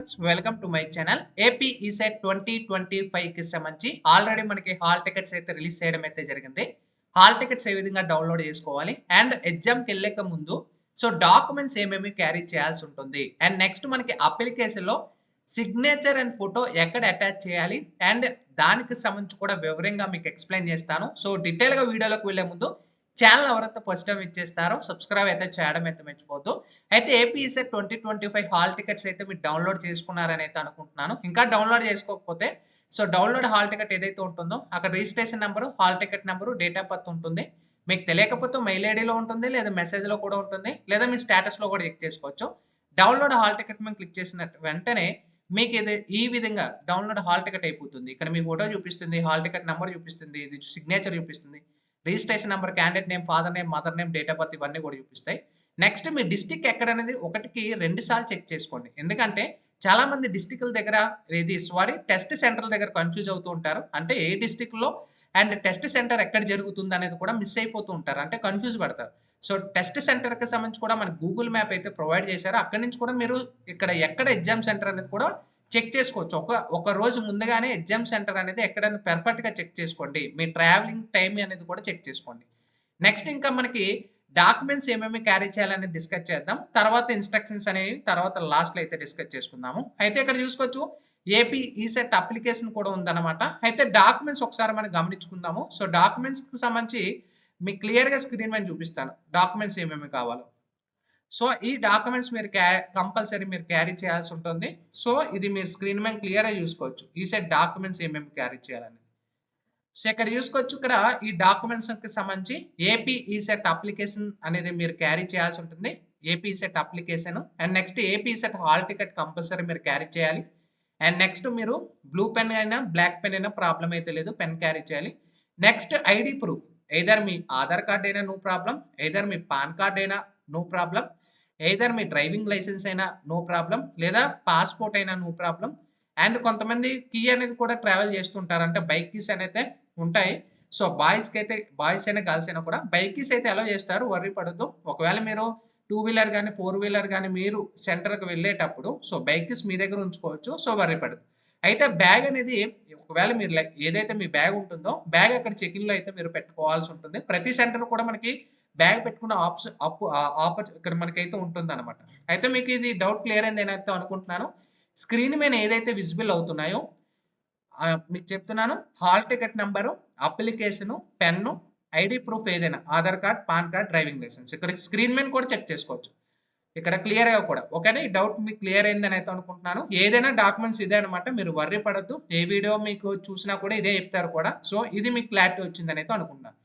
Welcome to my channel. AP ECET 2025 కి సంబంధించి already మనకి హాల్ టికెట్స్ అయితే రిలీజ్ చేయడం అయితే జరిగింది. హాల్ టికెట్స్ ఏ విధంగా డౌన్లోడ్ చేసుకోవాలి అండ్ ఎగ్జామ్కి వెళ్ళక ముందు డాక్యుమెంట్స్ ఏమేమి క్యారీ చేయాల్సి ఉంటుంది అండ్ నెక్స్ట్ మనకి అప్లికేషన్లో సిగ్నేచర్ అండ్ ఫోటో ఎక్కడ అటాచ్ చేయాలి అండ్ దానికి సంబంధించి కూడా వివరంగా మీకు ఎక్స్ప్లెయిన్ చేస్తాను. డీటెయిల్గా వీడియోలోకి వెళ్ళే ముందు ఛానల్ ఎవరైతే ఫస్ట్ టైం ఇచ్చేస్తారో సబ్స్క్రైబ్ అయితే చేయడం అయితే మర్చిపోద్దు. అయితే ఏపీ ఈసెట్ 2025 హాల్ టికెట్స్ అయితే మీరు డౌన్లోడ్ చేసుకున్నారని అయితే అనుకుంటున్నాను. ఇంకా డౌన్లోడ్ చేసుకోకపోతే డౌన్లోడ్ హాల్ టికెట్ ఏదైతే ఉంటుందో అక్కడ registration number, hall ticket number, date of birth ఉంటుంది. మీకు తెలియకపోతే మెయిల్ ఐడిలో ఉంటుంది, లేదా మెసేజ్లో కూడా ఉంటుంది, లేదా మీ స్టేటస్లో కూడా చెక్ చేసుకోవచ్చు. డౌన్లోడ్ హాల్ టికెట్ మేము క్లిక్ చేసిన వెంటనే మీకు ఇది ఈ విధంగా డౌన్లోడ్ హాల్ టికెట్ అయిపోతుంది. ఇక్కడ మీ ఫోటో చూపిస్తుంది, హాల్ టికెట్ నెంబర్ చూపిస్తుంది, ఇది సిగ్నేచర్ చూపిస్తుంది, registration number, candidate name, father name, mother name, date of birth ఇవన్నీ కూడా చూపిస్తాయి. నెక్స్ట్ మీ డిస్టిక్ ఎక్కడనేది ఒకటికి 2 సార్లు చెక్ చేసుకోండి. ఎందుకంటే చాలా మంది డిస్టిక్ల దగ్గర టెస్ట్ సెంటర్ దగ్గర కన్ఫ్యూజ్ అవుతూ ఉంటారు. అంటే ఏ డిస్టిక్లో అండ్ టెస్ట్ సెంటర్ ఎక్కడ జరుగుతుంది అనేది కూడా మిస్ అయిపోతూ ఉంటారు, అంటే కన్ఫ్యూజ్ పడతారు. టెస్ట్ సెంటర్కి సంబంధించి కూడా మనకి గూగుల్ మ్యాప్ అయితే ప్రొవైడ్ చేశారు. అక్కడి నుంచి కూడా మీరు ఇక్కడ ఎక్కడ ఎగ్జామ్ సెంటర్ అనేది కూడా చెక్ చేసుకోవచ్చు. ఒక రోజు ముందుగానే ఎగ్జామ్ సెంటర్ అనేది ఎక్కడైనా పెర్ఫెక్ట్గా చెక్ చేసుకోండి. మీ ట్రావెలింగ్ టైం అనేది కూడా చెక్ చేసుకోండి. నెక్స్ట్ ఇంకా మనకి డాక్యుమెంట్స్ ఏమేమి క్యారీ చేయాలనేది డిస్కస్ చేద్దాం. తర్వాత ఇన్స్ట్రక్షన్స్ అనేవి తర్వాత లాస్ట్లో అయితే డిస్కస్ చేసుకుందాము. అయితే ఇక్కడ చూసుకోవచ్చు ఏపీ ఈసెట్ అప్లికేషన్ కూడా ఉందన్నమాట. అయితే డాక్యుమెంట్స్ ఒకసారి మనం గమనించుకుందాము. డాక్యుమెంట్స్కి సంబంధించి మీకు క్లియర్గా స్క్రీన్ మీద చూపిస్తాను డాక్యుమెంట్స్ ఏమేమి కావాలో. ఈ డాక్యుమెంట్స్ మీరు కంపల్సరీ మీరు క్యారీ చేయాల్సి ఉంటుంది. ఇది మీరు స్క్రీన్ మీద క్లియర్గా చూసుకోవచ్చు ఈసెట్ డాక్యుమెంట్స్ ఏమేమి క్యారీ చేయాలని. ఇక్కడ చూసుకోవచ్చు, ఇక్కడ ఈ డాక్యుమెంట్స్కి సంబంధించి ఏపీ ఈసెట్ అప్లికేషన్ అనేది మీరు క్యారీ చేయాల్సి ఉంటుంది. AP ECET application and next AP ECET hall ticket compulsory మీరు క్యారీ చేయాలి. అండ్ నెక్స్ట్ మీరు బ్లూ పెన్ అయినా బ్లాక్ పెన్ అయినా ప్రాబ్లం అయితే లేదు, పెన్ క్యారీ చేయాలి. నెక్స్ట్ ఐడి ప్రూఫ్, ఎయిదర్ మీ ఆధార్ కార్డ్ అయినా నో ప్రాబ్లం, ఎయిదర్ మీ పాన్ కార్డ్ అయినా నో ప్రాబ్లం, ఎయిదర్ మీ డ్రైవింగ్ లైసెన్స్ అయినా నో ప్రాబ్లం, లేదా పాస్పోర్ట్ అయినా నో ప్రాబ్లం. అండ్ కొంతమంది కీ అనేది కూడా ట్రావెల్ చేస్తుంటారు, అంటే బైక్ కీస్ అనేది ఉంటాయి. బాయ్స్కి అయితే బాయ్స్ అయినా గర్ల్స్ అయినా కూడా బైక్ కీస్ అయితే అలో చేస్తారు, వర్రీ పడద్దు. ఒకవేళ మీరు 2 వీలర్ కానీ 4 వీలర్ కానీ మీరు సెంటర్కి వెళ్ళేటప్పుడు బైక్ కీస్ మీ దగ్గర ఉంచుకోవచ్చు, వర్రీ పడదు. అయితే బ్యాగ్ అనేది ఒకవేళ మీరు ఏదైతే మీ బ్యాగ్ ఉంటుందో బ్యాగ్ అక్కడ చెకింగ్లో అయితే మీరు పెట్టుకోవాల్సి ఉంటుంది. ప్రతి సెంటర్ కూడా మనకి బ్యాగ్ పెట్టుకున్న ఇక్కడ మనకైతే ఉంటుంది అనమాట. అయితే మీకు ఇది డౌట్ క్లియర్ అయింది నేనైతే అనుకుంటున్నాను. స్క్రీన్ మీద ఏదైతే విజిబుల్ అవుతున్నాయో మీకు చెప్తున్నాను, hall ticket number, application, pen, ID proof ఏదైనా Aadhaar card, PAN card, driving licence ఇక్కడ స్క్రీన్ మీద కూడా చెక్ చేసుకోవచ్చు. ఇక్కడ క్లియర్గా కూడా ఓకేనా. ఈ డౌట్ మీకు క్లియర్ అయిందని అయితే అనుకుంటున్నాను. ఏదైనా డాక్యుమెంట్స్ ఇదే అనమాట, మీరు వర్రీ పడద్దు. ఏ వీడియో మీకు చూసినా కూడా ఇదే చెప్తారు కూడా. ఇది మీకు క్లారిటీ వచ్చిందని అయితే అనుకుంటున్నాను.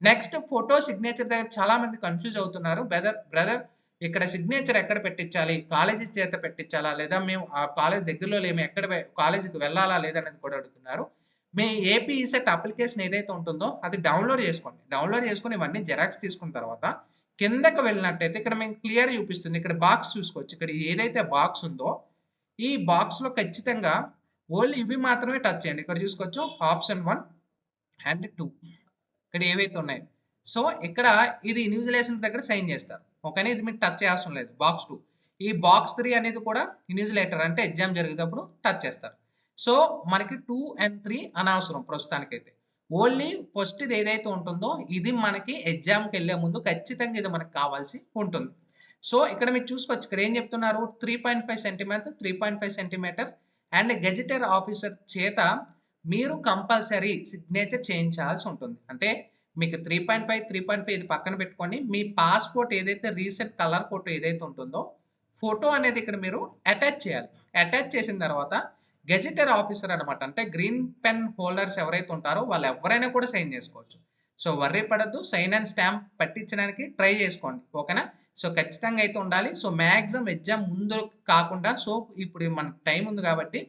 నెక్స్ట్ ఫోటో సిగ్నేచర్ దగ్గర చాలా మంది కన్ఫ్యూజ్ అవుతున్నారు. బ్రదర్ ఇక్కడ సిగ్నేచర్ ఎక్కడ పెట్టించాలి, కాలేజీ చేత పెట్టించాలా, లేదా మేము ఆ కాలేజ్ దగ్గరలో లేము, ఎక్కడ కాలేజీకి వెళ్ళాలా లేదనేది కూడా అడుగుతున్నారు. మీ ఏపీ ఈసెట్ అప్లికేషన్ ఏదైతే ఉంటుందో అది డౌన్లోడ్ చేసుకోండి. డౌన్లోడ్ చేసుకుని ఇవన్నీ జెరాక్స్ తీసుకున్న తర్వాత కిందకి వెళ్ళినట్టయితే ఇక్కడ మేము క్లియర్ చూపిస్తుంది. ఇక్కడ బాక్స్ చూసుకోవచ్చు. ఇక్కడ ఏదైతే బాక్స్ ఉందో ఈ బాక్స్లో ఖచ్చితంగా ఓన్లీ ఇవి మాత్రమే టచ్ చేయండి. ఇక్కడ చూసుకోవచ్చు ఆప్షన్ 1 అండ్ 2 ఇక్కడ ఏవైతే ఉన్నాయో. ఇక్కడ ఇది ఇన్విజిలేషన్ దగ్గర సైన్ చేస్తారు, ఓకేనా. ఇది మీకు టచ్ చేయాల్సిన లేదు. బాక్స్ 2, ఈ బాక్స్ 3 అనేది కూడా ఇన్విజిలేటర్ అంటే ఎగ్జామ్ జరిగేటప్పుడు టచ్ చేస్తారు. మనకి 2 అండ్ 3 అనవసరం ప్రస్తుతానికైతే. ఓన్లీ ఫస్ట్ ఇది ఏదైతే ఉంటుందో ఇది మనకి ఎగ్జామ్కి వెళ్ళే ముందు ఖచ్చితంగా ఇది మనకు కావాల్సి ఉంటుంది. ఇక్కడ మీరు చూసుకోవచ్చు, ఇక్కడ ఏం చెప్తున్నారు, 3.5 centimetre 3.5 centimetre and gazetted officer చేత మీరు కంపల్సరీ సిగ్నేచర్ చేయించాల్సి ఉంటుంది. అంటే మీకు 3.5 ఇది పక్కన పెట్టుకొని మీ పాస్పోర్ట్ ఏదైతే రీసెంట్ కలర్ ఫోటో ఏదైతే ఉంటుందో ఫోటో అనేది ఇక్కడ మీరు అటాచ్ చేయాలి. అటాచ్ చేసిన తర్వాత గెజిటెడ్ ఆఫీసర్ అనమాట, అంటే గ్రీన్ పెన్ హోల్డర్స్ ఎవరైతే ఉంటారో వాళ్ళు ఎవరైనా కూడా సైన్ చేసుకోవచ్చు. వర్రీ పడద్దు, సైన్ అండ్ స్టాంప్ పట్టించడానికి ట్రై చేసుకోండి, ఓకేనా. ఖచ్చితంగా అయితే ఉండాలి. మ్యాక్సిమం ఎగ్జామ్ ముందు కాకుండా ఇప్పుడు మన టైం ఉంది కాబట్టి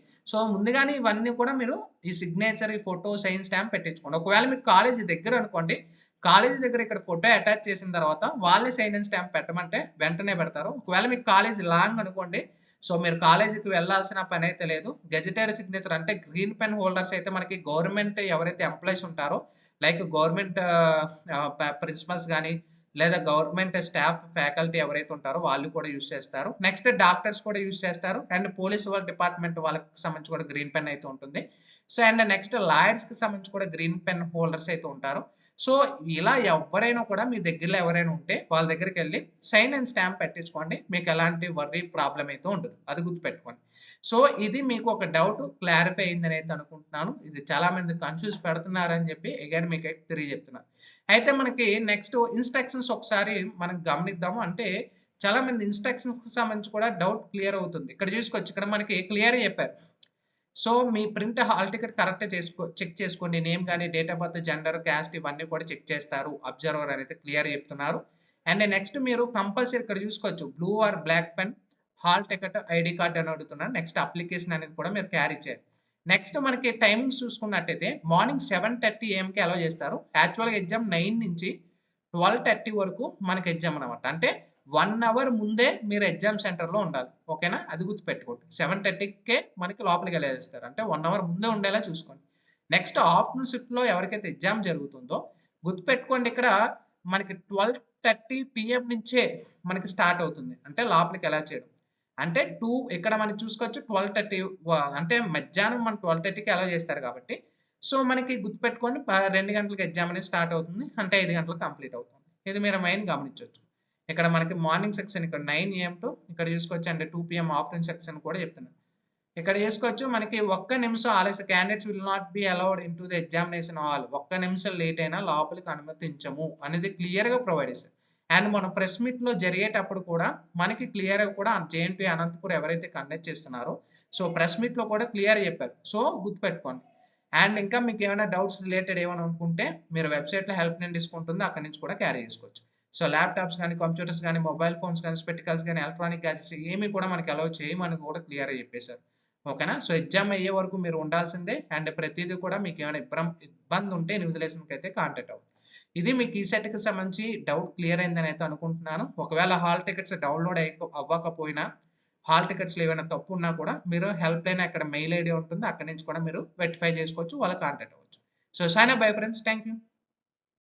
ముందుగానే ఇవన్నీ కూడా మీరు ఈ సిగ్నేచర్, ఈ ఫోటో, సైన్, స్టాంప్ పెట్టించుకోండి. ఒకవేళ మీకు కాలేజీ దగ్గర అనుకోండి, కాలేజీ దగ్గర ఇక్కడ ఫోటో అటాచ్ చేసిన తర్వాత వాళ్ళే సైన్ అండ్ స్టాంప్ పెట్టమంటే వెంటనే పెడతారు. ఒకవేళ మీకు కాలేజీ లాంగ్ అనుకోండి, మీరు కాలేజీకి వెళ్ళాల్సిన పని అయితే లేదు. గెజిటెడ్ సిగ్నేచర్ అంటే గ్రీన్ పెన్ హోల్డర్స్ అయితే మనకి గవర్నమెంట్ ఎవరైతే ఎంప్లాయీస్ ఉంటారో లైక్ గవర్నమెంట్ ప్రిన్సిపల్స్ కానీ లేదా గవర్నమెంట్ స్టాఫ్, ఫ్యాకల్టీ ఎవరైతే ఉంటారో వాళ్ళు కూడా యూజ్ చేస్తారు. నెక్స్ట్ డాక్టర్స్ కూడా యూజ్ చేస్తారు. అండ్ పోలీస్ వాళ్ళ డిపార్ట్మెంట్ వాళ్ళకి సంబంధించి కూడా గ్రీన్ పెన్ అయితే ఉంటుంది. సో, అండ్ నెక్స్ట్ లాయర్స్‌కి సంబంధించి కూడా గ్రీన్ పెన్ హోల్డర్స్ అయితే ఉంటారు. సో, ఇలా ఎవ్వరైనా కూడా మీ దగ్గరలో ఎవరైనా ఉంటే వాళ్ళ దగ్గరికెళ్లి సైన్ అండ్ స్టాంప్ పెట్టించుకోండి. మీకు ఎలాంటి వర్రీ ప్రాబ్లమ్ అయితే ఉండదు. అది గుర్తుపెట్టుకోండి. సో, ఇది మీకు ఒక డౌట్ క్లారిఫై అయిందని అయితే అనుకుంటున్నాను. ఇది చాలా మంది కన్‌ఫ్యూజ్ పెడుతున్నారని చెప్పి అగైన్ మీకైతే తెలియజెప్తున్నాను. అయితే మనకి నెక్స్ట్ ఇన్‌స్ట్రక్షన్స్ ఒకసారి మనం గమనిద్దాము. అంటే చాలా మంది ఇన్‌స్ట్రక్షన్స్‌కి సంబంధించి కూడా డౌట్ క్లియర్ అవుతుంది. ఇక్కడ చూసుకోవచ్చు. ఇక్కడ మనకి క్లియర్‌గా చెప్పారు. So, me print hall ticket కరెక్ట్‌గా చెక్ చేసుకోండి. నేమ్ గాని, date of birth, gender, caste ఇవన్నీ కూడా చెక్ చేస్తారు. అబ్జర్వర్ అనేది క్లియర్‌గా చెప్తున్నారు. అండ్ నెక్స్ట్ మీరు కంపల్సరీ ఇక్కడ చూసుకోవచ్చు. Blue or black pen, hall ticket, ID card అని అడుగుతున్నారు. నెక్స్ట్ అప్లికేషన్ అనేది కూడా మీరు క్యారీ చేయాలి. నెక్స్ట్ మనకి టైమింగ్స్ చూసుకున్నట్టయితే మార్నింగ్ 7:30 ఏఎంకి అలౌ చేస్తారు. యాక్చువల్‌గా ఎగ్జామ్ 9 నుంచి 12:30 వరకు మనకి ఎగ్జామ్ అనమాట. అంటే 1 అవర్ ముందే మీరు ఎగ్జామ్ సెంటర్‌లో ఉండాలి. ఓకేనా? అది గుర్తుపెట్టుకోండి. 7:30కే మనకి లోపలికెళ్ళేస్తారు. అంటే 1 అవర్ ముందే ఉండేలా చూసుకోండి. నెక్స్ట్ ఆఫ్టర్‌నూన్ షిఫ్ట్‌లో ఎవరికైతే ఎగ్జామ్ జరుగుతుందో గుర్తుపెట్టుకోండి ఇక్కడ మనకి 12:30 పీఎం నుంచే మనకి స్టార్ట్ అవుతుంది. అంటే లోపలికి ఎలా చేయడం. అంటే ఇక్కడ మనం చూసుకోవచ్చు 12:30 అంటే మధ్యాహ్నం మనం 12:30కి అలౌ చేస్తారు కాబట్టి, సో, మనకి గుర్తుపెట్టుకోండి 2 గంటలకి ఎగ్జామ్ అనేది స్టార్ట్ అవుతుంది. అంటే 5 గంటలకు కంప్లీట్ అవుతుంది. ఇది మీరు మెయిన్ గమనించొచ్చు. ఇక్కడ మనకి మార్నింగ్ సెక్షన్ ఇక్కడ 9 ఏఎం టు ఇక్కడ చూసుకోవచ్చు అంటే 2 పీఎం ఆఫ్టర్‌నూన్ సెక్షన్ కూడా చెప్తున్నాను. ఇక్కడ చేసుకోవచ్చు మనకి ఒక్క నిమిషం ఆలస్యం candidates will not be allowed into the examination hall. ఒక్క నిమిషం లేట్ అయినా లోపలికి అనుమతించము అనేది క్లియర్‌గా ప్రొవైడ్ చేశారు. అండ్ మన ప్రెస్ మీట్‌లో జరిగేటప్పుడు కూడా మనకి క్లియర్‌గా కూడా జేఎన్‌టీయూ అనంతపూర్ ఎవరైతే కండక్ట్ చేస్తున్నారో సో, ప్రెస్ మీట్‌లో కూడా క్లియర్‌గా చెప్పారు. సో, గుర్తుపెట్టుకోండి. అండ్ ఇంకా మీకేమైనా డౌట్స్ రిలేటెడ్ ఏమైనా అనుకుంటే మీరు వెబ్‌సైట్‌లో హెల్ప్ లైన్ డిస్క్ ఉంటుంది. అక్కడి నుంచి కూడా క్యారీ చేసుకోవచ్చు. సో, ల్యాప్‌టాప్స్ గాని, కంప్యూటర్స్ గాని, మొబైల్ ఫోన్స్ గాని, స్పెక్టికల్స్ గాని, ఎలక్ట్రానిక్ గ్యాడ్జెట్స్ ఏమి కూడా మనకి అలౌ చేయమని కూడా క్లియర్‌గా చెప్పేసారు. ఓకేనా? సో, ఎగ్జామ్ అయ్యే వరకు మీరు ఉండాల్సిందే. అండ్ ప్రతీది కూడా మీకేమైనా ఇబ్బంది ఉంటే ఇన్విజిలేషన్‌కైతే కాంటాక్ట్ అవ్వండి. ఇది మీకు ఈసెట్‌కి సంబంధించి డౌట్ క్లియర్ అయిందని అయితే అనుకుంటున్నాను. ఒకవేళ హాల్ టికెట్స్ డౌన్‌లోడ్ అవ్వకపోయినా, హాల్ టికెట్స్‌లో ఏమైనా తప్పు ఉన్నా కూడా మీరు హెల్ప్ లైన్ అక్కడ మెయిల్ ఐడీ ఉంటుంది. అక్కడి నుంచి కూడా మీరు వెరిఫై చేసుకోవచ్చు. వాళ్ళకి కాంటాక్ట్ అవ్వచ్చు. So, sign up bye friends. Thank you.